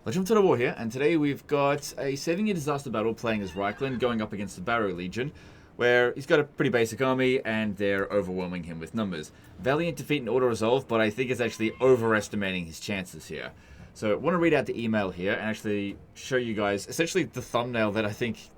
Legend of War here, and today we've got a 7-year disaster battle playing as Reichland going up against the Barrow Legion, where he's got a pretty basic army and they're overwhelming him with numbers. Valiant defeat and auto-resolve, but I think it's actually overestimating his chances here. So I want to read out the email here and actually show you guys essentially the thumbnail that I think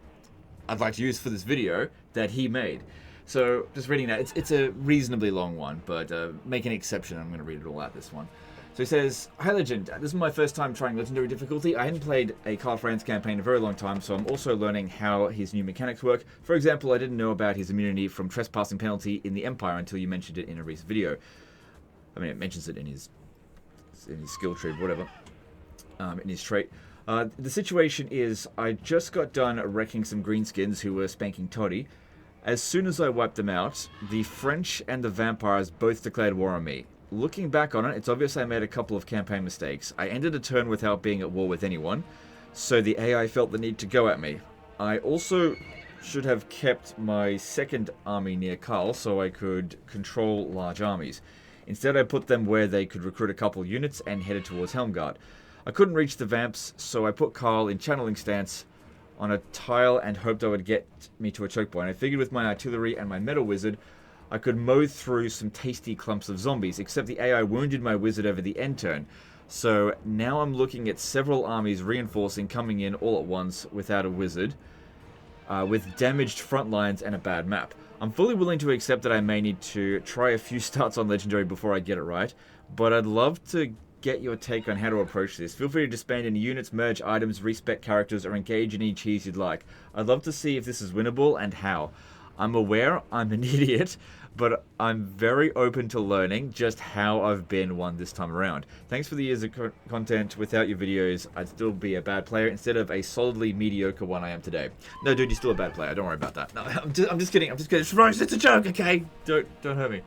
I'd like to use for this video that he made. So just reading that, it's a reasonably long one, but make an exception. I'm going to read it all out this one. So he says, "Hi Legend, this is my first time trying Legendary difficulty. I hadn't played a Karl Franz campaign in a very long time, so I'm also learning how his new mechanics work. For example, I didn't know about his immunity from trespassing penalty in the Empire until you mentioned it in a recent video." I mean, it mentions it in his skill tree, whatever, in his trait. The situation is, I just got done wrecking some greenskins who were spanking Toddy. As soon as I wiped them out, the French and the vampires both declared war on me. Looking back on it, it's obvious I made a couple of campaign mistakes. I ended a turn without being at war with anyone, so the AI felt the need to go at me. I also should have kept my second army near Karl so I could control large armies. Instead, I put them where they could recruit a couple units and headed towards Helmgard. I couldn't reach the vamps, so I put Karl in channeling stance on a tile and hoped I would get me to a choke point. I figured with my artillery and my metal wizard, I could mow through some tasty clumps of zombies, except the AI wounded my wizard over the end turn. So now I'm looking at several armies reinforcing coming in all at once without a wizard, with damaged front lines and a bad map. I'm fully willing to accept that I may need to try a few starts on Legendary before I get it right, but I'd love to get your take on how to approach this. Feel free to disband any units, merge items, respec characters, or engage in any cheese you'd like. I'd love to see if this is winnable and how. I'm aware I'm an idiot, but I'm very open to learning just how I've been one this time around. Thanks for the years of content. Without your videos, I'd still be a bad player instead of a solidly mediocre one I am today." No, dude, you're still a bad player. Don't worry about that. No, I'm just kidding. I'm just kidding. Rose, it's a joke, okay? Don't hurt me.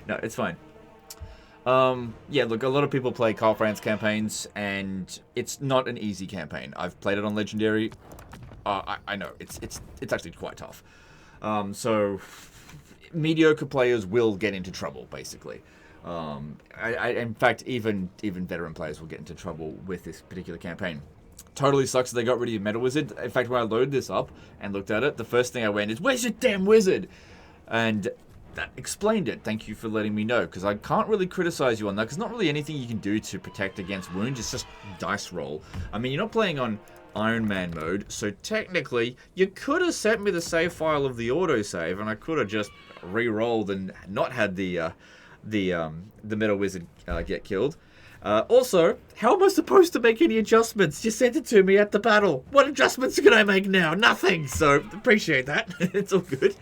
No, it's fine. Yeah, look, a lot of people play Karl Franz campaigns, and it's not an easy campaign. I've played it on Legendary. I know it's actually quite tough. So mediocre players will get into trouble, basically. In fact, even veteran players will get into trouble with this particular campaign. Totally sucks that they got rid of your Metal Wizard. In fact, when I loaded this up and looked at it, the first thing I went is, "Where's your damn wizard?" And that explained it. Thank you for letting me know, because I can't really criticize you on that, because not really anything you can do to protect against wounds. It's just dice roll. I mean, you're not playing on Iron Man mode, so technically you could have sent me the save file of the autosave, and I could have just re-rolled and not had the Metal Wizard get killed. Also, how am I supposed to make any adjustments? You sent it to me at the battle. What adjustments can I make now? Nothing. So appreciate that. It's all good.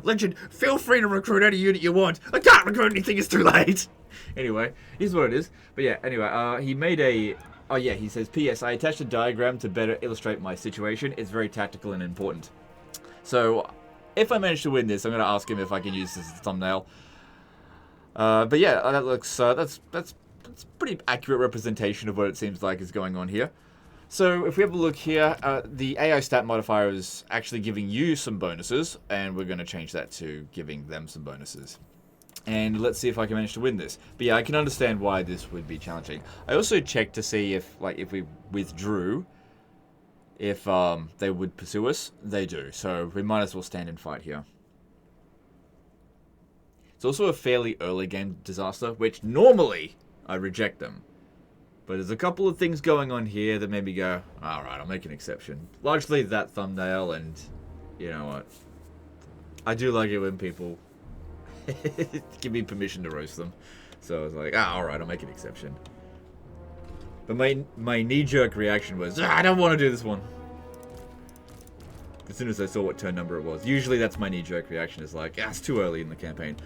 Legend, feel free to recruit any unit you want. I can't recruit anything. It's too late. Anyway, here's what it is. But yeah, anyway, he made a... Oh yeah, he says, "P.S. I attached a diagram to better illustrate my situation. It's very tactical and important." So, if I manage to win this, I'm going to ask him if I can use this as a thumbnail. But yeah, that looks that's pretty accurate representation of what it seems like is going on here. So if we have a look here, the AI stat modifier is actually giving you some bonuses, and we're going to change that to giving them some bonuses. And let's see if I can manage to win this. But yeah, I can understand why this would be challenging. I also checked to see if we withdrew, if they would pursue us. They do, so we might as well stand and fight here. It's also a fairly early game disaster, which normally I reject them. But there's a couple of things going on here that made me go, alright, I'll make an exception. Largely that thumbnail, and you know what? I do like it when people give me permission to roast them. So I was like, alright, I'll make an exception. But my knee-jerk reaction was, I don't want to do this one. As soon as I saw what turn number it was. Usually that's my knee-jerk reaction, is like, it's too early in the campaign.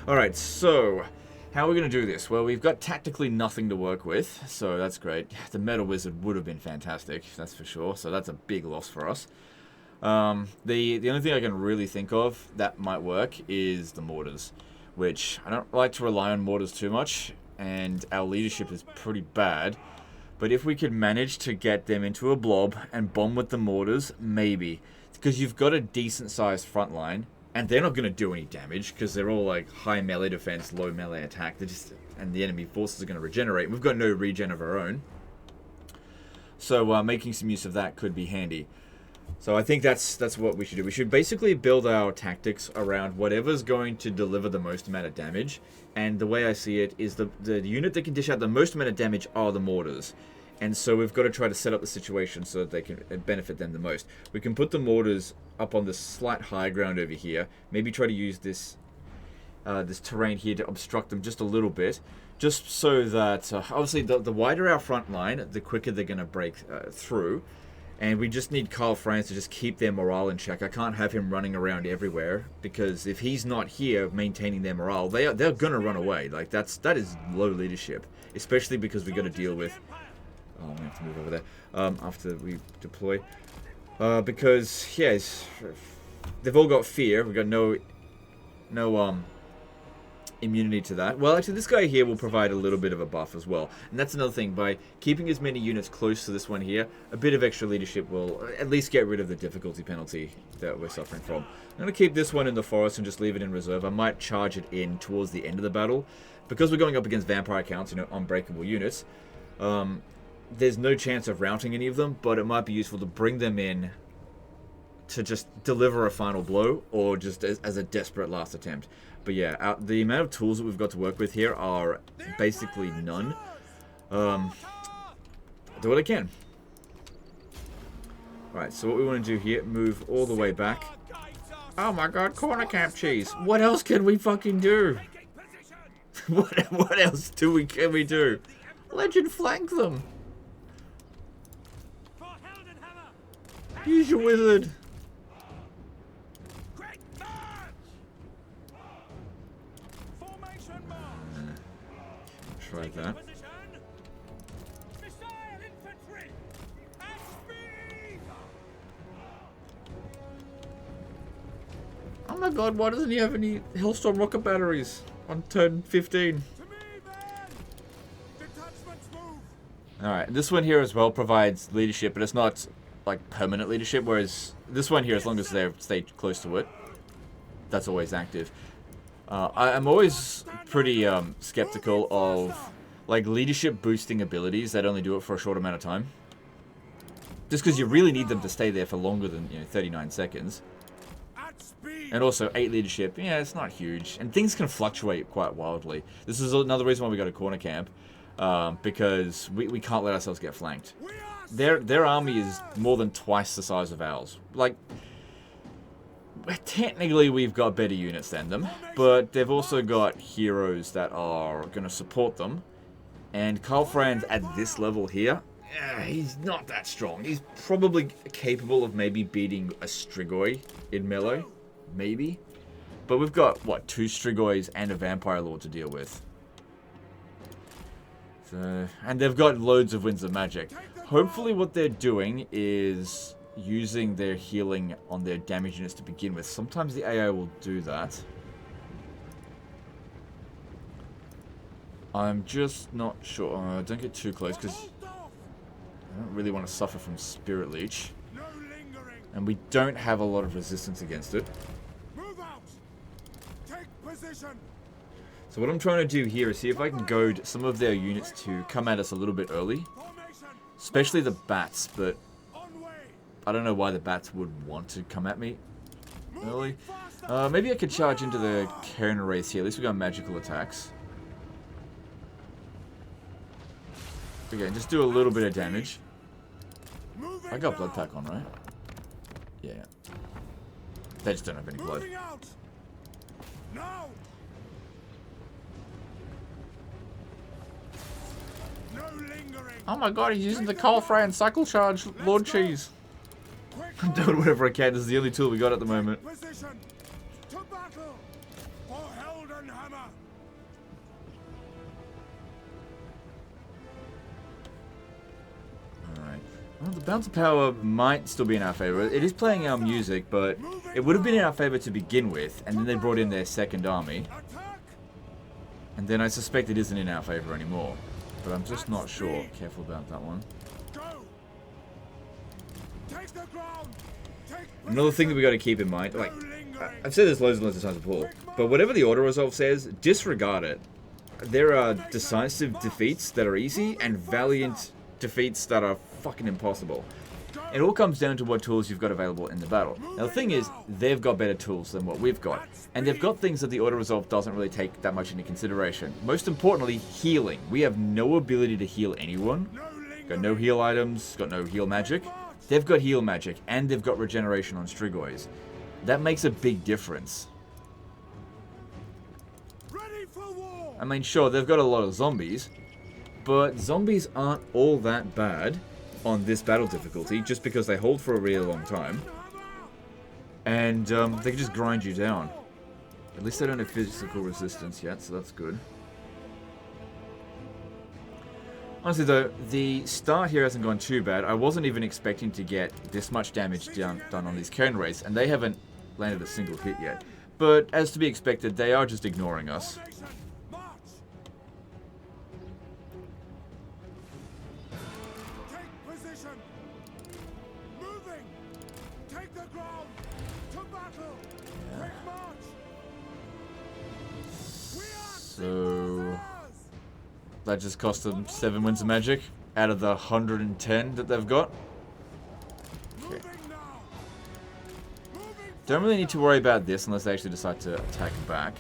Alright, so how are we going to do this? Well, we've got tactically nothing to work with, so that's great. The Metal Wizard would have been fantastic, that's for sure, so that's a big loss for us. The only thing I can really think of that might work is the mortars, which I don't like to rely on mortars too much, and our leadership is pretty bad. But if we could manage to get them into a blob and bomb with the mortars, maybe. Because you've got a decent-sized front line, and they're not going to do any damage, because they're all like high melee defense, low melee attack. And the enemy forces are going to regenerate. We've got no regen of our own. So making some use of that could be handy. So I think that's what we should do. We should basically build our tactics around whatever's going to deliver the most amount of damage. And the way I see it is the unit that can dish out the most amount of damage are the mortars. And so we've got to try to set up the situation so that they can benefit them the most. We can put the mortars up on the slight high ground over here. Maybe try to use this this terrain here to obstruct them just a little bit. Just so that, obviously, the wider our front line, the quicker they're going to break through. And we just need Karl Franz to just keep their morale in check. I can't have him running around everywhere, because if he's not here maintaining their morale, they're gonna run away. Like that is low leadership, especially because we got to deal with. Oh, I'm gonna have to move over there after we deploy, because yes, they've all got fear. We've got no immunity to that. Well, actually, this guy here will provide a little bit of a buff as well. And that's another thing. By keeping as many units close to this one here, a bit of extra leadership will at least get rid of the difficulty penalty that we're suffering from. I'm going to keep this one in the forest and just leave it in reserve. I might charge it in towards the end of the battle. Because we're going up against vampire counts, you know, unbreakable units, there's no chance of routing any of them, but it might be useful to bring them in to just deliver a final blow, or just as a desperate last attempt. But yeah, the amount of tools that we've got to work with here are basically none. Do what I can. Alright, so what we want to do here, move all the way back. Oh my god, corner camp cheese. What else can we fucking do? what else can we do? Legend flank them. Use your wizard. Try that. Oh my god, why doesn't he have any Hellstorm rocket batteries on turn 15? Alright, this one here as well provides leadership, but it's not like permanent leadership, whereas this one here, as long as they stay close to it, that's always active. I'm always pretty skeptical of like leadership boosting abilities that only do it for a short amount of time. Just because you really need them to stay there for longer than 39 seconds. And also 8 leadership, yeah, it's not huge, and things can fluctuate quite wildly. This is another reason why we got a corner camp, because we can't let ourselves get flanked. Their army is more than twice the size of ours. Like, technically we've got better units than them, but they've also got heroes that are going to support them. And Karl Franz at this level here, he's not that strong. He's probably capable of maybe beating a Strigoi in melee, maybe. But we've got, what, 2 Strigois and a Vampire Lord to deal with. So, and they've got loads of Winds of Magic. Hopefully what they're doing is using their healing on their damage units to begin with. Sometimes the AI will do that. I'm just not sure. Don't get too close, because I don't really want to suffer from Spirit Leech. And we don't have a lot of resistance against it. Move out. Take position. So what I'm trying to do here is see if I can goad some of their units to come at us a little bit early. Especially the bats, but I don't know why the bats would want to come at me early. Maybe I could charge into the Cairn race here. At least we got magical attacks. Okay, just do a little bit of damage. I got blood pack on, right? Yeah. They just don't have any blood. Oh my god, he's using the Karl Franz cycle charge Lord Cheese. I'm doing whatever I can. This is the only tool we got at the moment. Alright. Well, the bounce of power might still be in our favor. It is playing our music, but it would have been in our favor to begin with, and then they brought in their second army. And then I suspect it isn't in our favor anymore. But I'm just not sure. Careful about that one. Another thing that we got to keep in mind, like, I've said this loads and loads of times before, but whatever the auto resolve says, disregard it. There are decisive defeats that are easy and valiant defeats that are fucking impossible. It all comes down to what tools you've got available in the battle. Now the thing is, they've got better tools than what we've got. And they've got things that the auto-resolve doesn't really take that much into consideration. Most importantly, healing. We have no ability to heal anyone. Got no heal items, got no heal magic. They've got heal magic, and they've got regeneration on Strigoi. That makes a big difference. I mean, sure, they've got a lot of zombies, but zombies aren't all that bad on this battle difficulty, just because they hold for a really long time. And they can just grind you down. At least they don't have physical resistance yet, so that's good. Honestly though, the start here hasn't gone too bad. I wasn't even expecting to get this much damage done on these Cairn Wraiths, and they haven't landed a single hit yet. But as to be expected, they are just ignoring us. So that just cost them 7 wins of magic out of the 110 that they've got. Okay. Don't really need to worry about this unless they actually decide to attack back.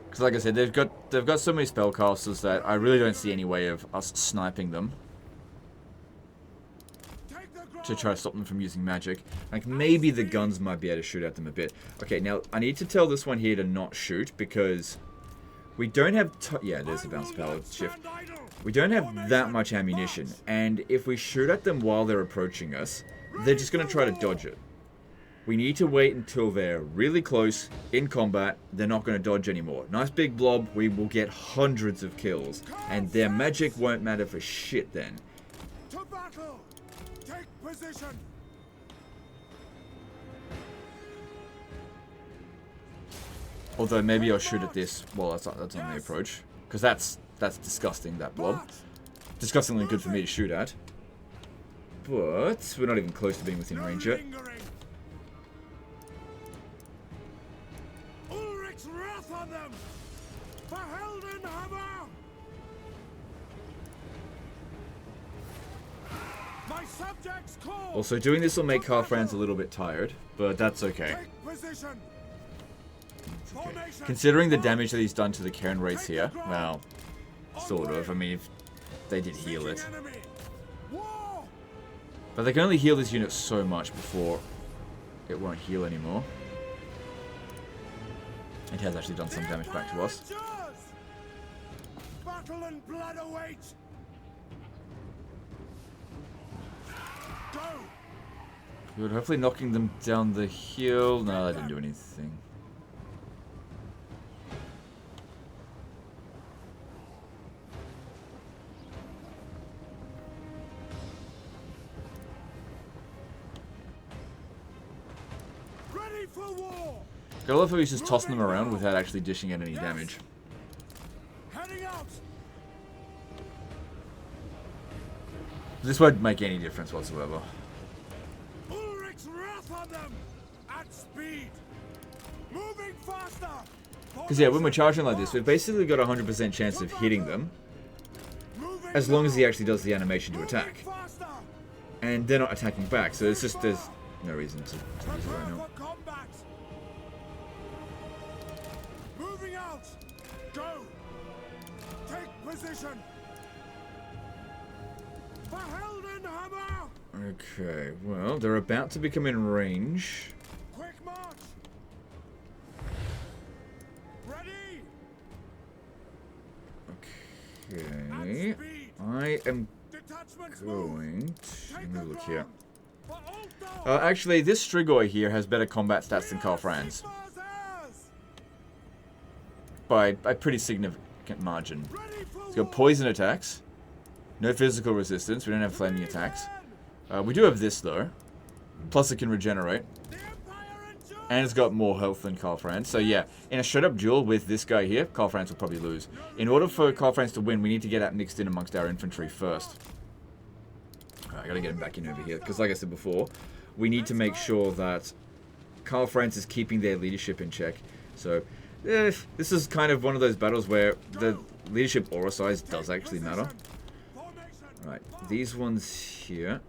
Because like I said, they've got so many spellcasters that I really don't see any way of us sniping them to try to stop them from using magic. Like, maybe the guns might be able to shoot at them a bit. Okay, now, I need to tell this one here to not shoot, because we don't have... yeah, there's a bounce power shift. We don't have that much ammunition, and if we shoot at them while they're approaching us, they're just going to try to dodge it. We need to wait until they're really close, in combat, they're not going to dodge anymore. Nice big blob, we will get hundreds of kills, and their magic won't matter for shit then. Position. Although maybe I'll shoot at this while that's on the approach, because that's disgusting, that blob. Disgustingly good for me to shoot at. But we're not even close to being within range yet. Also, doing this will make Franz a little bit tired, but that's okay. It's okay. Considering the damage that he's done to the Cairn Wraiths here, well, sort of. I mean, if they did heal it. But they can only heal this unit so much before it won't heal anymore. It has actually done some damage back to us. Battle and blood await. Good, hopefully knocking them down the hill. No, that didn't do anything. Ready for war. I love how he's just tossing them around without actually dishing out any damage. Heading out. This won't make any difference whatsoever. Because yeah, when we're charging like this, we've basically got a 100% chance of hitting them, as long as he actually does the animation to attack. And they're not attacking back, so it's just, there's no reason to use it right now. Moving out. Go. Take position. Okay, well, they're about to become in range. Quick march. Ready. Okay, I am going to... Let me look here. Actually, this Strigoi here has better combat stats than Franz. By a pretty significant margin. He's got poison attacks. No physical resistance. We don't have flaming attacks. We do have this, though. Plus it can regenerate. And it's got more health than Franz. So yeah, in a straight-up duel with this guy here, Franz will probably lose. In order for Franz to win, we need to get that mixed in amongst our infantry first. I gotta get him back in over here. Because like I said before, we need to make sure that Karl Franz is keeping their leadership in check. So, this is kind of one of those battles where the leadership aura size does actually matter. Right, these ones here.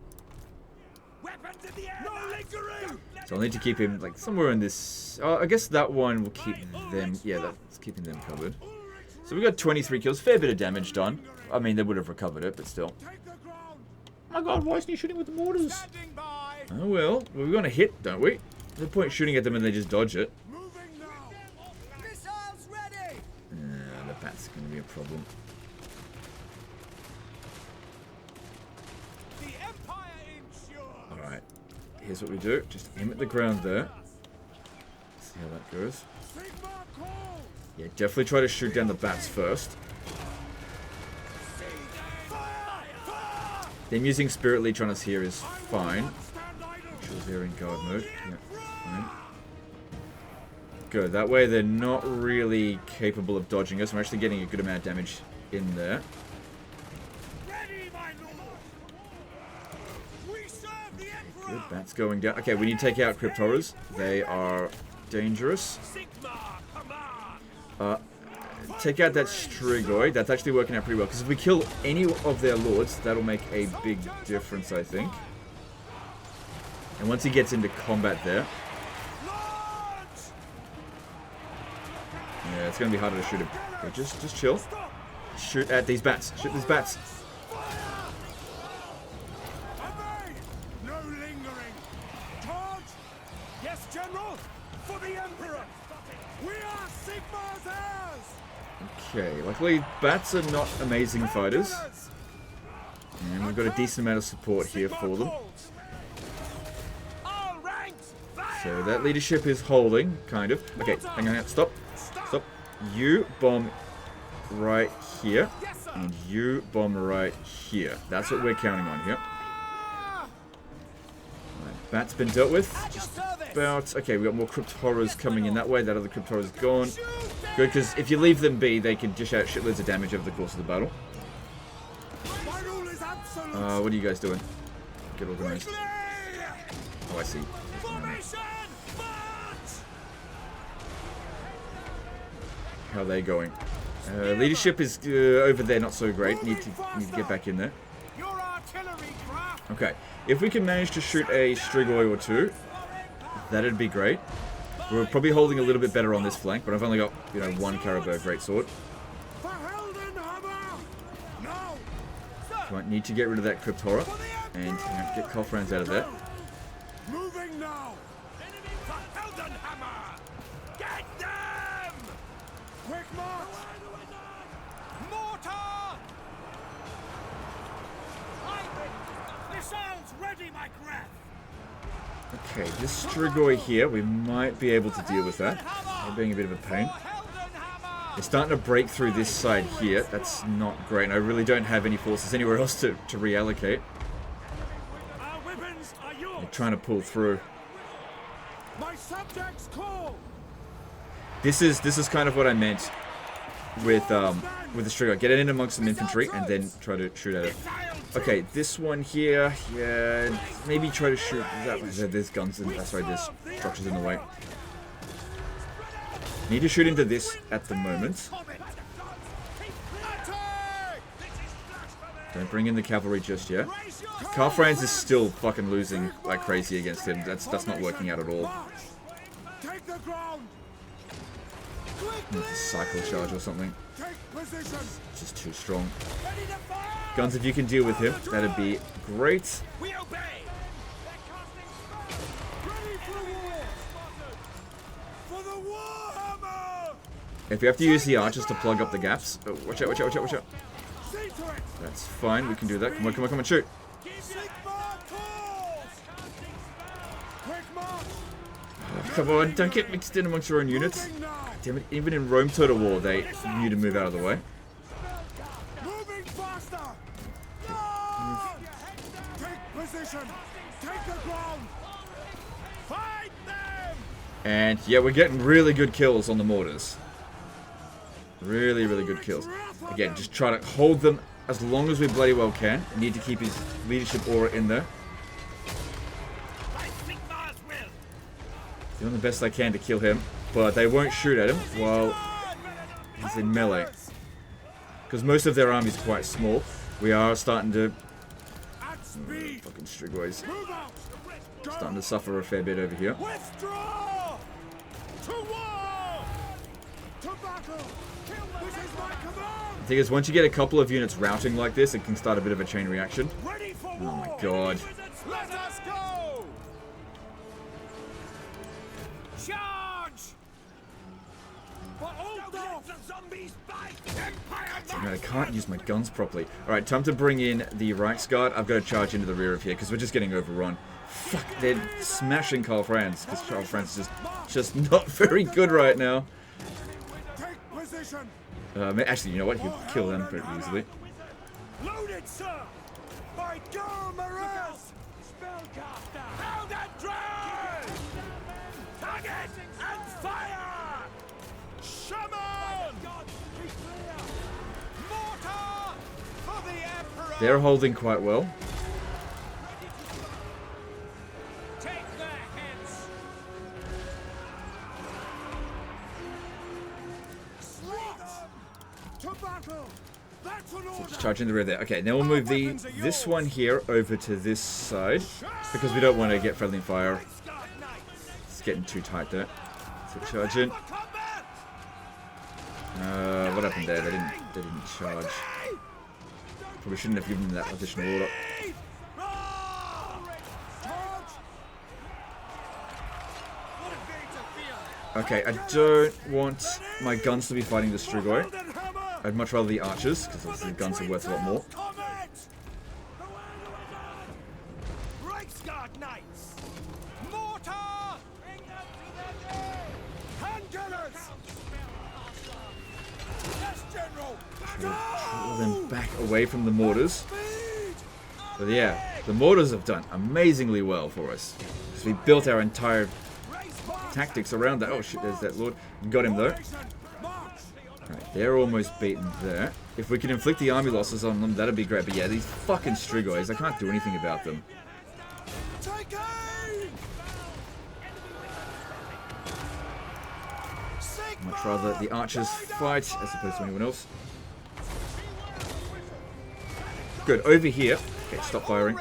So I'll need to keep him like somewhere in this. I guess that one will keep them. Yeah, that's keeping them covered. So we got 23 kills, fair bit of damage done. I mean, they would have recovered it, but still. Oh my god, why isn't he shooting with the mortars? Oh well, we're gonna hit, don't we? No point shooting at them and they just dodge it. The bat's gonna be a problem. Alright, here's what we do. Just aim at the ground there. See how that goes. Yeah, definitely try to shoot down the bats first. Them using Spirit Leech on us here is fine. Make sure they're in guard mode. Yeah, fine. Good. That way they're not really capable of dodging us. We're actually getting a good amount of damage in there. Good. Bats going down. Okay, we need to take out Crypt Horrors. They are dangerous. Take out that Strigoi. That's actually working out pretty well. Because if we kill any of their lords, that'll make a big difference, I think. And once he gets into combat there... Yeah, it's going to be harder to shoot him. Okay, just chill. Shoot at these bats. Shoot these bats. No lingering. Charge! Yes, General! For the Emperor! We are Sigmar's heirs! Okay, luckily bats are not amazing fighters. And we've got a decent amount of support here for them. So that leadership is holding, kind of. Okay, hang on, stop. Stop. You bomb right here. And you bomb right here. That's what we're counting on here. Right, bat's been dealt with. Just about... Okay, we got more Crypt Horrors coming in that way. That other Crypt Horror is gone. Good, because if you leave them be, they can dish out shitloads of damage over the course of the battle. What are you guys doing? Get organized. Oh, I see. How are they going? Leadership is over there, not so great. Need to get back in there. Okay, if we can manage to shoot a Strigoi or two, that'd be great. We're probably holding a little bit better on this flank, but I've only got, you know, one Caribou Greatsword. Might need to get rid of that Crypt Horror and, you know, get Karl Franz out of there. Moving now. Get them! Quick march! Mortar! Missiles ready, my Graf! Okay, this Strigoi here, we might be able to deal with that. They're being a bit of a pain. They're starting to break through this side here. That's not great. And I really don't have any forces anywhere else to reallocate. They're trying to pull through. My subjects call. This is kind of what I meant with the Strigoi. Get it in amongst some infantry and then try to shoot at it. Okay, this one here, yeah, maybe try to shoot that one. There's guns in, sorry, there's structures in the way. Need to shoot into this at the moment. Don't bring in the cavalry just yet. Karl Franz is still fucking losing like crazy against him. That's not working out at all. It's a cycle charge or something. It's just too strong. Guns, if you can deal with him, that'd be great. If we have to use the archers to plug up the gaps, oh, watch out, watch out, watch out, watch out. That's fine, we can do that. Come on, come on, come on, shoot. Oh, come on, don't get mixed in amongst your own units. Damn it, even in Rome Total War, they knew to move out of the way. Moving faster. Take position. Take the ground. Fight them. And yeah, we're getting really good kills on the mortars. Really, really good kills. Again, just try to hold them as long as we bloody well can. Need to keep his leadership aura in there. Doing the best I can to kill him, but they won't shoot at him while he's in melee. Because most of their army is quite small. We are starting to... fucking Strigways. Starting to suffer a fair bit over here. Withdraw! To war! To battle! This is my command! The thing is, once you get a couple of units routing like this, it can start a bit of a chain reaction. Ready for Oh war! my god. Let us go! Charge! For Altdorf! The zombies bite! Empire! Damn it, I can't use my guns properly. Alright, time to bring in the Reichsguard. I've got to charge into the rear of here, because we're just getting overrun. Fuck, they're smashing Karl Franz, because Karl Franz is just not very good right now. Take position! Actually, you know what? He'll kill them pretty easily. Loaded, sir! By Garmaraz! Spellcaster! Hold and drive! Target and fire! Shaman! Mortar! For the Emperor! They're holding quite well. Take their heads! Slay them! To battle! That's an order! Just charge in the rear there. Okay, now we'll move this one here over to this side, because we don't want to get friendly fire. It's getting too tight there. So charge in. What happened there? They didn't charge. Probably shouldn't have given them that additional order. Okay, I don't want my guns to be fighting the Strigoi. I'd much rather the archers, because obviously the guns are worth a lot more. Reichsguard Knights! Mortar! Bring them to their day! Handgunners! Yes, General! Pull them back away from the mortars. Speed! But yeah, the mortars have done amazingly well for us. Because we built our entire tactics around that. Oh shit, there's that lord. Got him though. Alright, they're almost beaten there. If we can inflict the army losses on them, that'd be great. But yeah, these fucking Strigois, I can't do anything about them. Take aim! I'd much rather the archers fight as opposed to anyone else. Good, over here. Okay, stop firing.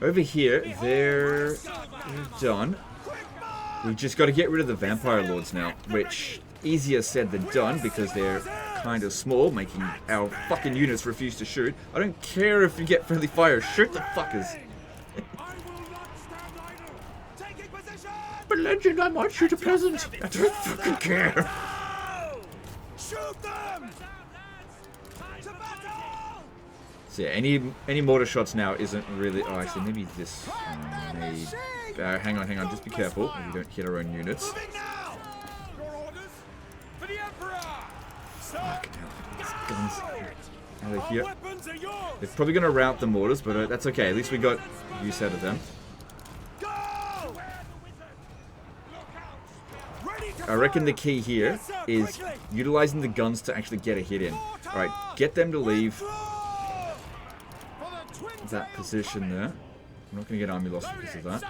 Over here, they're done. We've just got to get rid of the vampire lords now, which easier said than done because they're kind of small, making our fucking units refuse to shoot. I don't care if you get friendly fire, shoot the fuckers. But legend, I might shoot a peasant. I don't fucking care. Shoot them! To battle! So yeah, any mortar shots now isn't really. Oh, actually, maybe this. Maybe. Hang on. Just be careful. We don't hit our own units. Moving now! Your orders for the Emperor! Fuck hell, these guns out of Our here. weapons are yours! They're probably gonna rout the mortars, but that's okay. At least we got use out of them. Go! Ready to I reckon the fire! key here Yes, sir, is quickly! utilizing the guns to actually get a hit in. All right, get them to leave For the twin that position there. I'm not gonna get army loss because of that.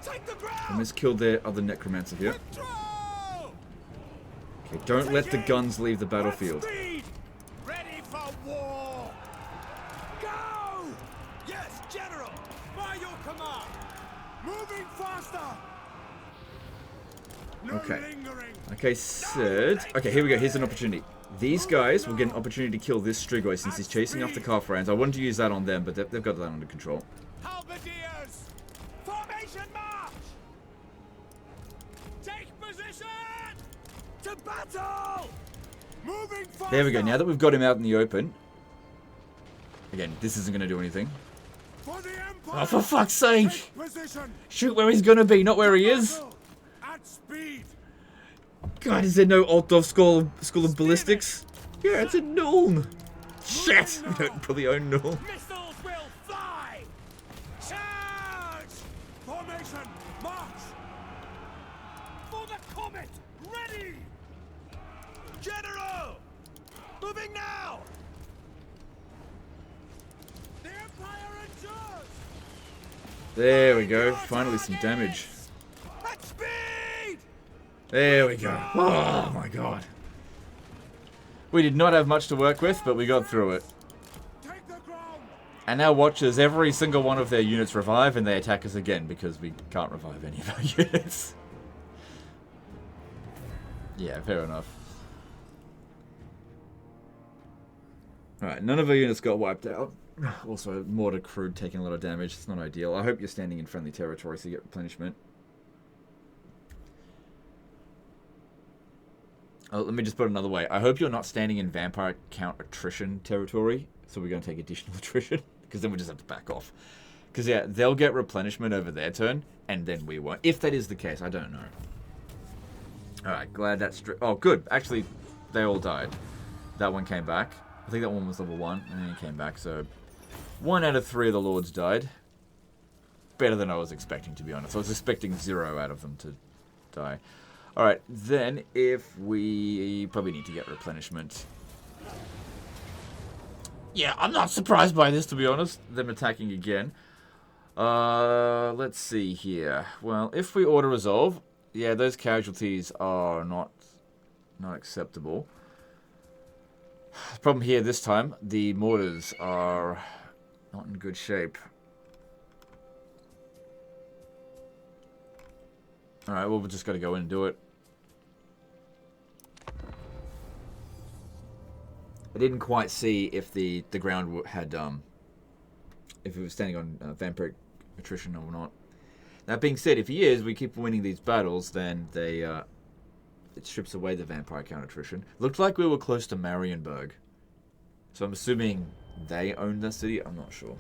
Take the I ground! almost killed their other necromancer here. Control! Okay, don't let the guns leave the battlefield. Speed! Ready for war! Go! Yes, General! By your command! Moving faster! No Okay. lingering! Like I said, okay, here we go. Here's an opportunity. These guys will get an opportunity to kill this Strigoi since he's chasing after Karl Franz. I wanted to use that on them, but they've got that under control. Halberdiers! Formation march! Take position! To battle! Moving faster! There we go. Now that we've got him out in the open. Again, this isn't going to do anything. For the Empire! Oh, for fuck's sake! Take position! Shoot where he's going to be, not where he is. At speed! God, is there no Altdorf School of Ballistics? Yeah, it's in Nuln. Shit! We don't probably own Nuln. Missiles will fly! Charge! Formation, march! For the comet, ready! General! Moving now! The Empire endures. There we go. Finally some damage. At speed. There we go. Oh my god. We did not have much to work with, but we got through it. Take the ground. And now watch as every single one of their units revive and they attack us again because we can't revive any of our units. Yeah, fair enough. Alright, none of our units got wiped out. Also, mortar crew taking a lot of damage. It's not ideal. I hope you're standing in friendly territory so you get replenishment. Oh, let me just put it another way. I hope you're not standing in vampire count attrition territory, so we're going to take additional attrition, because then we just have to back off. Because, yeah, they'll get replenishment over their turn, and then we won't. If that is the case, I don't know. Alright, glad that's... Oh, good. Actually, they all died. That one came back. I think that one was level 1, and then he came back, so... 1 out of 3 of the lords died. Better than I was expecting, to be honest. I was expecting 0 out of them to die. Alright, then if we probably need to get replenishment. Yeah, I'm not surprised by this, to be honest. Them attacking again. Let's see here. Well, if we auto-resolve, yeah, those casualties are not acceptable. The problem here this time, the mortars are not in good shape. Alright, well, we've just got to go in and do it. I didn't quite see if the ground had, if it was standing on vampiric attrition or not. That being said, if he is, we keep winning these battles, then they, it strips away the vampire count attrition. Looked like we were close to Marienburg. So I'm assuming they own the city? I'm not sure.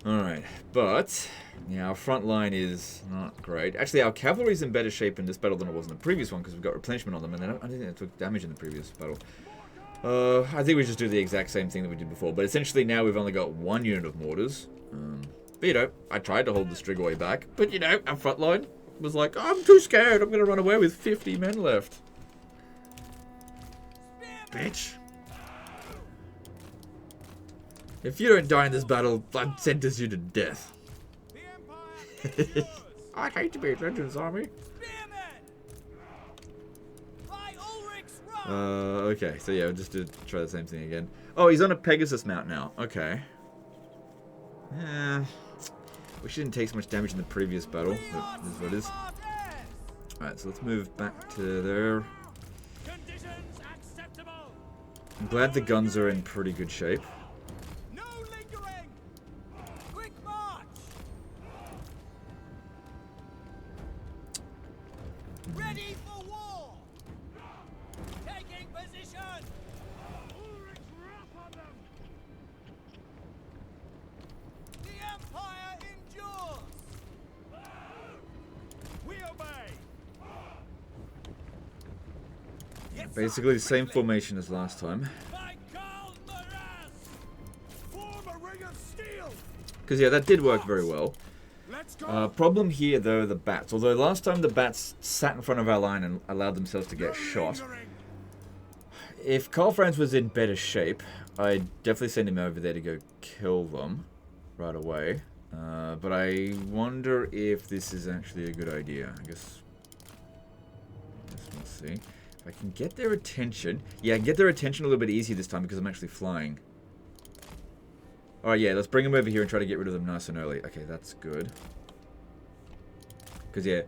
Alright, but yeah, our front line is not great. Actually, our cavalry's in better shape in this battle than it was in the previous one because we've got replenishment on them, and I don't think they took damage in the previous battle. I think we just do the exact same thing that we did before, but essentially now we've only got 1 unit of mortars. But, you know, I tried to hold the Strigoi back, but, you know, our front line was like, I'm too scared, I'm going to run away with 50 men left. Bitch. If you don't die in this battle, I'd sentence you to death. I'd hate to be a Legends army. Okay, so yeah, we'll just try the same thing again. Oh, he's on a Pegasus mount now. Okay. Yeah. We shouldn't take so much damage in the previous battle, but this is what it is. Alright, so let's move back to there. I'm glad the guns are in pretty good shape. Ready for war! Taking position! The Empire endures! We obey! Basically the same formation as last time. By Karl, form a ring of steel! Because yeah, that did work very well. Let's go! Problem here, though, the bats. Although last time the bats sat in front of our line and allowed themselves to get shot. If Franz was in better shape, I'd definitely send him over there to go kill them right away. But I wonder if this is actually a good idea. I guess we'll see. If I can get their attention. Yeah, I can get their attention a little bit easier this time because I'm actually flying. Alright, yeah, let's bring them over here and try to get rid of them nice and early. Okay, that's good. Because, yeah,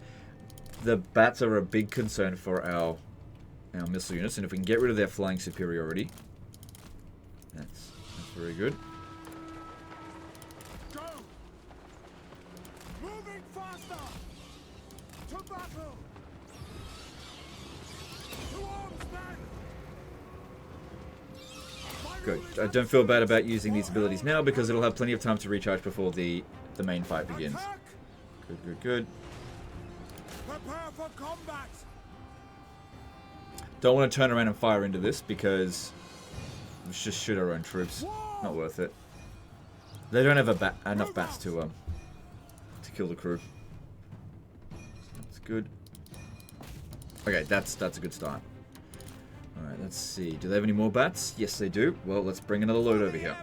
the bats are a big concern for our missile units, and if we can get rid of their flying superiority, that's very good. Go! Moving faster! To battle! To arms, men! Good. I don't feel bad about using these abilities now because it'll have plenty of time to recharge before the main fight begins. Good, good, good. Prepare for combat! Don't want to turn around and fire into this because let's just shoot our own troops. Not worth it. They don't have enough bats to kill the crew. That's good. Okay, that's a good start. Alright, let's see. Do they have any more bats? Yes, they do. Well, let's bring another load over here.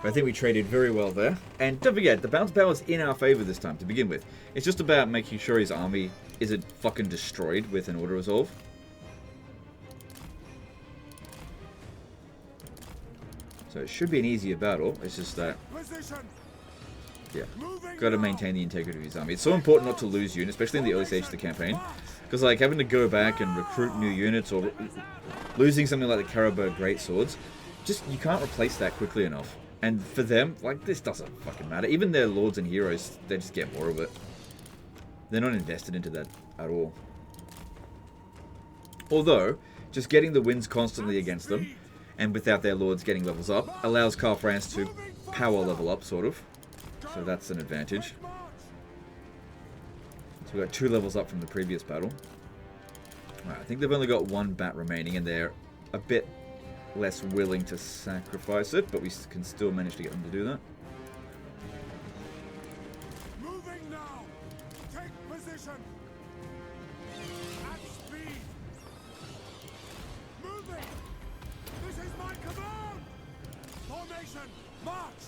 But I think we traded very well there. And don't forget, the bounce power is in our favor this time to begin with. It's just about making sure his army isn't fucking destroyed with an auto-resolve. So it should be an easier battle. It's just that, yeah, got to maintain the integrity of his army. It's so important not to lose units, especially in the early stage of the campaign. Because like having to go back and recruit new units or losing something like the Caribou Greatswords, just you can't replace that quickly enough. And for them, like this doesn't fucking matter. Even their lords and heroes, they just get more of it. They're not invested into that at all. Although, just getting the wins constantly against them, and without their lords getting levels up, allows Karl Franz to power level up, sort of. So that's an advantage. So we got 2 levels up from the previous battle. Right, I think they've only got 1 bat remaining, and they're a bit less willing to sacrifice it, but we can still manage to get them to do that. Moving now. Take position. At speed. Moving. This is my command. Formation. March.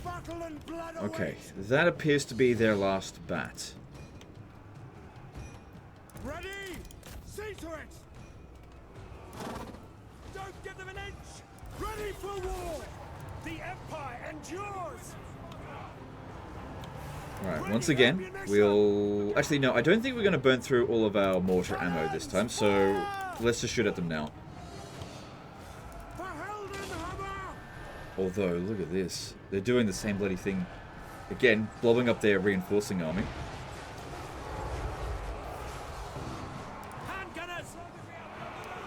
Battle and blood away. Okay, that appears to be their last bat. Ready? See to it. Don't give them an inch. Ready for war. The Empire endures. Right, once again, we'll... Actually, no, I don't think we're going to burn through all of our mortar ammo this time, so let's just shoot at them now. Although, look at this. They're doing the same bloody thing. Again, blowing up their reinforcing army.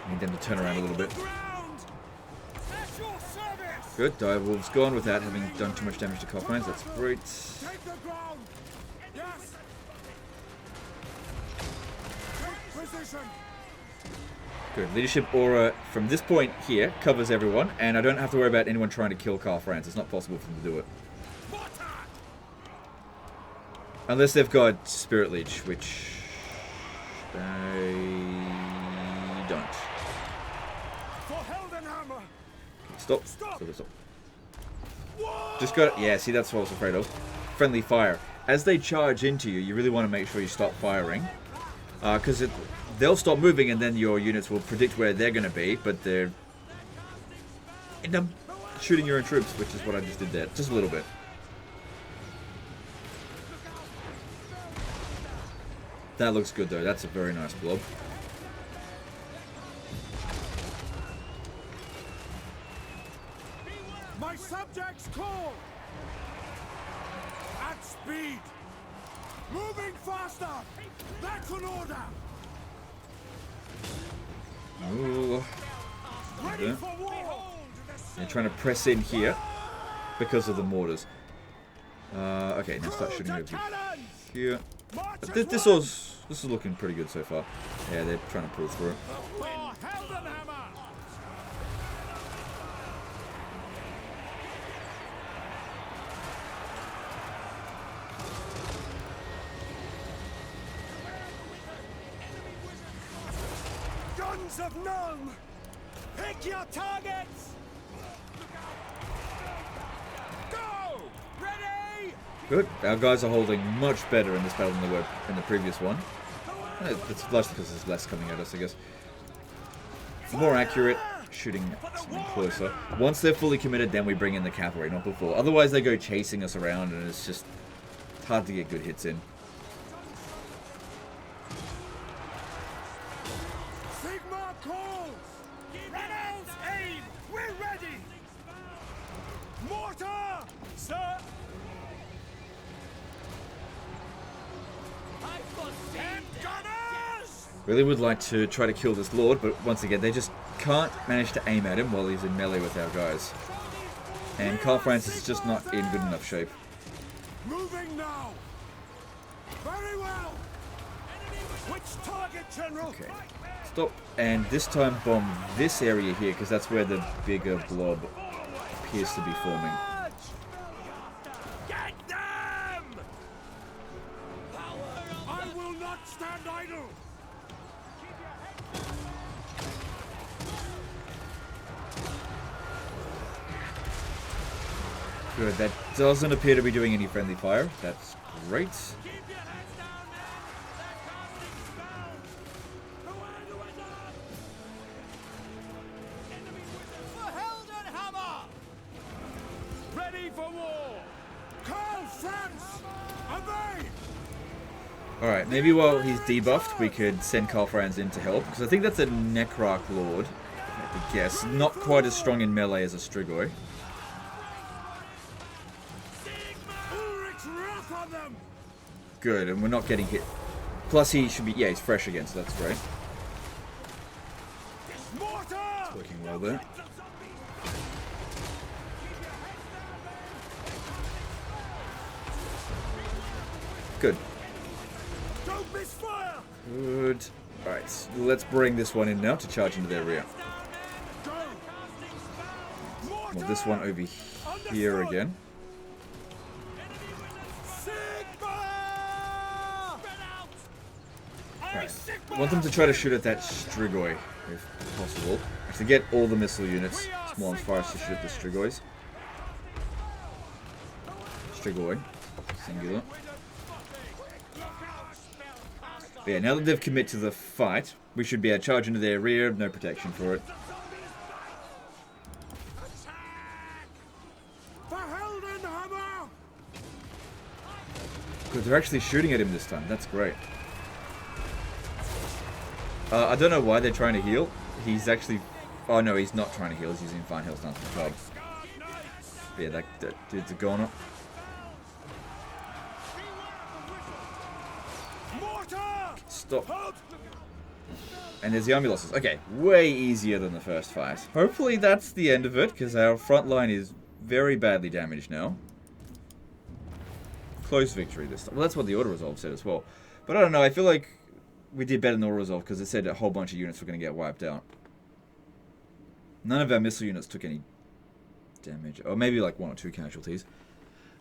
Need them to turn around a little bit. Good, Direwolf's gone without having done too much damage to Karl Franz. That's great. Take the ground. Yes. Take position. Good. Leadership aura from this point here covers everyone, and I don't have to worry about anyone trying to kill Karl Franz. It's not possible for them to do it. Unless they've got Spirit Leech, which they don't. Stop. Stop. Just got... Yeah, see, that's what I was afraid of. Friendly fire. As they charge into you, you really want to make sure you stop firing. Because they'll stop moving and then your units will predict where they're going to be, but they're... end up shooting your own troops, which is what I just did there. Just a little bit. That looks good, though. That's a very nice blob. My subjects call! At speed! Moving faster! That's an order! Ooh. Ready for war! They're trying to press in here because of the mortars. Okay, now start shooting over here. This is looking pretty good so far. Yeah, they're trying to pull through. Guns of Nome! Pick your targets! Go! Ready! Good. Our guys are holding much better in this battle than they were in the previous one. It's largely because there's less coming at us, I guess. More accurate, shooting something closer. Once they're fully committed, then we bring in the cavalry, not before. Otherwise, they go chasing us around, and it's just hard to get good hits in. Sigma calls! Reynolds, aim! We're ready! Mortar! Sir! And gunners! Really would like to try to kill this lord, but once again, they just can't manage to aim at him while he's in melee with our guys. And Karl Franz is just not in good enough shape. Moving now! Very well! Which target, General? Okay, stop. And this time bomb this area here, because that's where the bigger blob appears to be forming. Get them! I will not stand idle! Good, that doesn't appear to be doing any friendly fire. That's great. Keep your heads down, men! They're casting spells! Away the wizard! Enemy wizard! For Heldenhammer! Ready for war! Karl, Franz! Obey! Alright, maybe while he's debuffed, we could send Karl Franz in to help. Because I think that's a Necrarch Lord. I have to guess. Not quite as strong in melee as a Strigoi. Ulrich's wrath on them! Good, and we're not getting hit. Plus he should be, yeah, he's fresh again, so that's great. Mortar! Working well there. Good. Don't miss fire! Good. Alright, let's bring this one in now to charge into their rear. Go! Mortar! Well, this one over here again. Sigma! Alright. I want them to try to shoot at that Strigoi, if possible. To get all the missile units, small and fast to shoot at the Strigois. Strigoi. Singular. But yeah, now that they've committed to the fight, we should be able to charge into their rear, no protection for it. For Heldenhammer! Good, they're actually shooting at him this time, that's great. I don't know why they're trying to heal. He's actually... Oh no, he's not trying to heal, he's using fine heal stance for the club. But yeah, that dude's a goner. Stop. And there's the army losses. Okay, way easier than the first fight. Hopefully that's the end of it, because our front line is very badly damaged now. Close victory this time. Well, that's what the auto-resolve said as well. But I don't know, I feel like we did better than auto-resolve, because it said a whole bunch of units were going to get wiped out. None of our missile units took any damage. Or maybe like 1 or 2 casualties.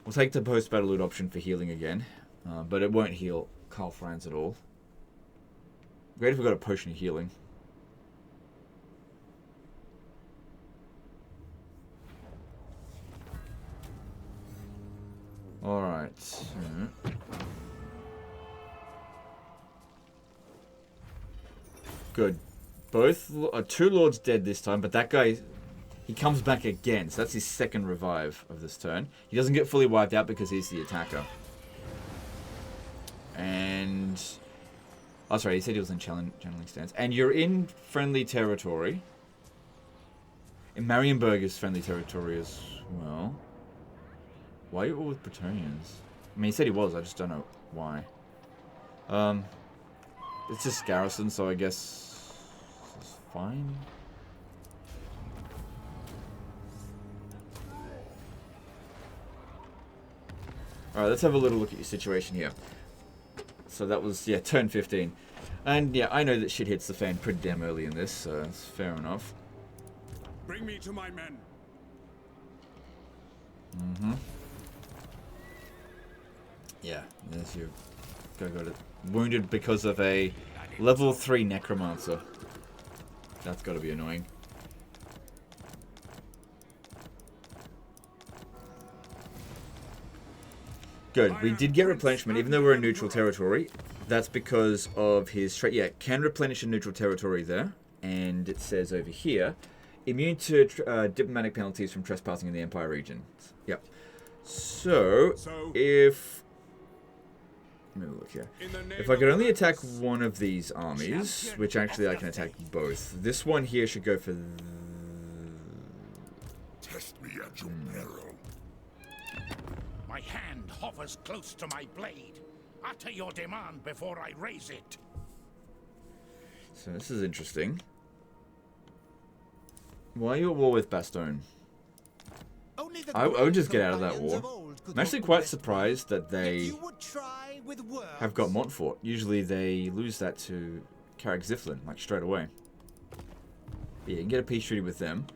We'll take the post-battle loot option for healing again. But it won't heal Karl Franz at all. Great if we got a potion of healing. Alright. Good. Both 2 lords dead this time, but that guy, he comes back again. So that's his second revive of this turn. He doesn't get fully wiped out because he's the attacker. And... Oh, sorry, he said he was in channeling stance. And you're in friendly territory. And Marienburg is friendly territory as well. Why are you all with Bretonnians? I mean, he said he was, I just don't know why. It's just garrison, so I guess it's fine. Alright, let's have a little look at your situation here. So that was, yeah, turn 15. And yeah, I know that shit hits the fan pretty damn early in this, so it's fair enough. Bring me to my men. Mm-hmm. Yeah, there's your... Go to... Wounded because of a level 3 necromancer. That's gotta be annoying. Good. We did get replenishment, even though we're in neutral territory. That's because of his... Yeah, can replenish in neutral territory there. And it says over here, immune to diplomatic penalties from trespassing in the Empire region. Yep. So, if... Let me look here. If I could only attack one of these armies, which actually I can attack both. This one here should go for... Test me at your peril. My hand hovers close to my blade. Utter your demand before I raise it. So this is interesting. Why are you at war with Bastogne? I would just get out of that war. I'm actually quite surprised that they have got Montfort. Usually they lose that to Carrick Ziflin, like straight away. But yeah, you can get a peace treaty with them.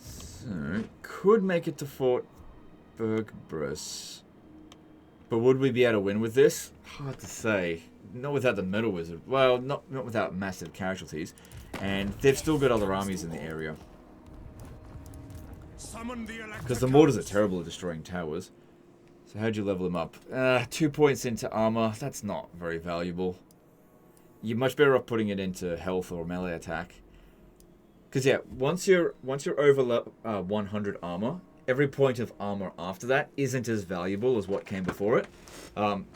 So, could make it to Fort Bergbrus. But would we be able to win with this? Hard to say. Not without the Metal Wizard. Well, not without massive casualties. And they've still got other armies in the area. Summon the Because the mortars are terrible at destroying towers. So how'd you level him up? 2 points into armor. That's not very valuable. You're much better off putting it into health or melee attack. Because yeah, once you're over 100 armor, every point of armor after that isn't as valuable as what came before it. I'm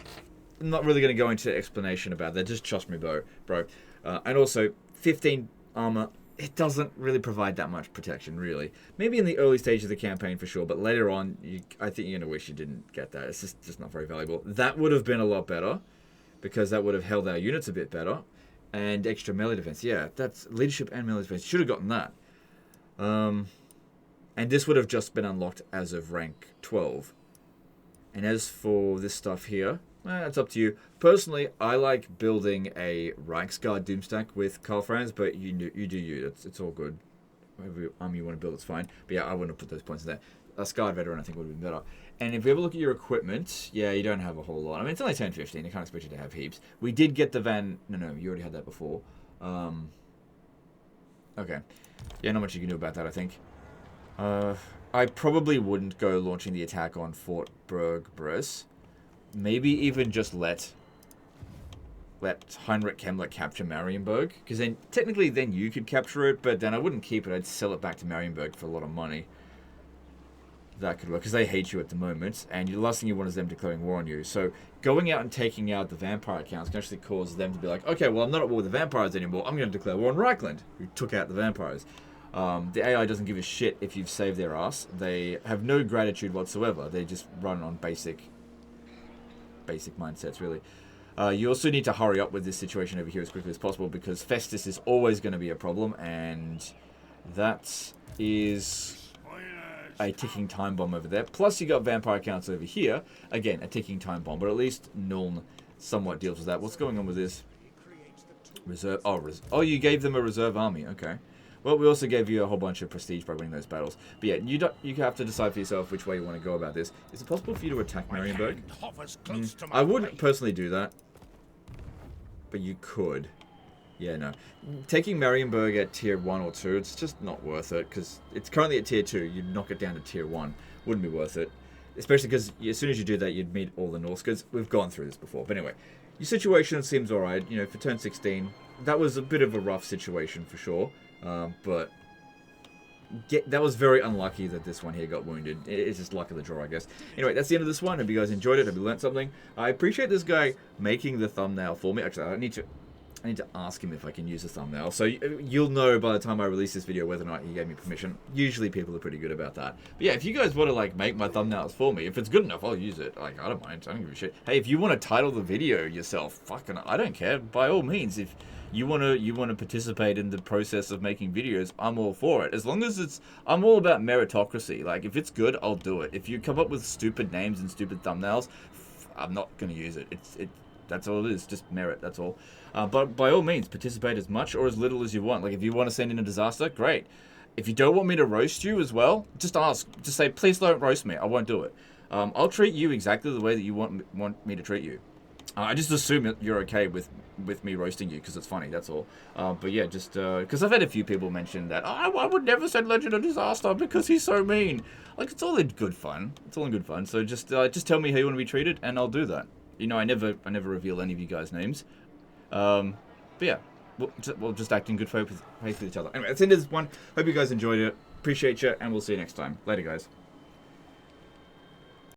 not really going to go into explanation about that. Just trust me, bro. And also, 15 armor, it doesn't really provide that much protection, really. Maybe in the early stage of the campaign for sure, but later on, I think you're going to wish you didn't get that. It's just not very valuable. That would have been a lot better, because that would have held our units a bit better. And extra melee defense. Yeah, that's leadership and melee defense. Should have gotten that. And this would have just been unlocked as of rank 12. And as for this stuff here, it's up to you. Personally, I like building a Reichsguard Doomstack with Karl Franz, but you do you. It's all good. Whatever army you want to build, it's fine. But yeah, I wouldn't have put those points in there. A Scarred Veteran, I think, would have been better. And if we ever look at your equipment, yeah, you don't have a whole lot. I mean, it's only 10, 15. I can't expect you to have heaps. We did get the van... No, you already had that before. Okay. Yeah, not much you can do about that, I think. I probably wouldn't go launching the attack on Fort Berg-Bress. Maybe even just let Heinrich Kemmler capture Marienburg. Because then, technically, then you could capture it, but then I wouldn't keep it. I'd sell it back to Marienburg for a lot of money. That could work, because they hate you at the moment, and the last thing you want is them declaring war on you. So going out and taking out the vampire accounts can actually cause them to be like, okay, well, I'm not at war with the vampires anymore. I'm going to declare war on Reichland, who took out the vampires. The AI doesn't give a shit if you've saved their ass. They have no gratitude whatsoever. They just run on basic mindsets, really. You also need to hurry up with this situation over here as quickly as possible, because Festus is always going to be a problem, and that is a ticking time bomb over there. Plus, you got vampire counts over here. Again, a ticking time bomb, but at least Nuln somewhat deals with that. What's going on with this? Reserve. Oh, you gave them a reserve army. Okay. Well, we also gave you a whole bunch of prestige by winning those battles. But yeah, you have to decide for yourself which way you want to go about this. Is it possible for you to attack Marienburg? I wouldn't personally do that, but you could. Yeah, no. Taking Marienburg at tier 1 or 2, it's just not worth it, because it's currently at tier 2. You'd knock it down to tier 1. Wouldn't be worth it. Especially because as soon as you do that, you'd meet all the Norskers. We've gone through this before. But anyway, your situation seems alright. You know, for turn 16, that was a bit of a rough situation for sure. But that was very unlucky that this one here got wounded. It's just luck of the draw, I guess. Anyway, that's the end of this one. Hope you guys enjoyed it. Hope you learned something. I appreciate this guy making the thumbnail for me. Actually, I need to ask him if I can use a thumbnail. So you'll know by the time I release this video whether or not he gave me permission. Usually people are pretty good about that. But yeah, if you guys want to like make my thumbnails for me, if it's good enough, I'll use it. Like, I don't mind. I don't give a shit. Hey, if you want to title the video yourself, fucking, I don't care. By all means, if you want to participate in the process of making videos, I'm all for it. As long as I'm all about meritocracy. Like, if it's good, I'll do it. If you come up with stupid names and stupid thumbnails, I'm not going to use it. That's all it is, just merit, that's all. But by all means, participate as much or as little as you want. Like, if you want to send in a disaster, great. If you don't want me to roast you as well, just ask. Just say, please don't roast me. I won't do it. I'll treat you exactly the way that you want me to treat you. I just assume that you're okay with me roasting you because it's funny, that's all. But yeah, just because I've had a few people mention that I would never send Legend of Disaster because he's so mean. Like, it's all in good fun. It's all in good fun. So just tell me how you want to be treated, and I'll do that. You know, I never reveal any of you guys' names. But yeah, we'll just act in good faith with each other. Anyway, that's the end of this one. Hope you guys enjoyed it. Appreciate you, and we'll see you next time. Later, guys.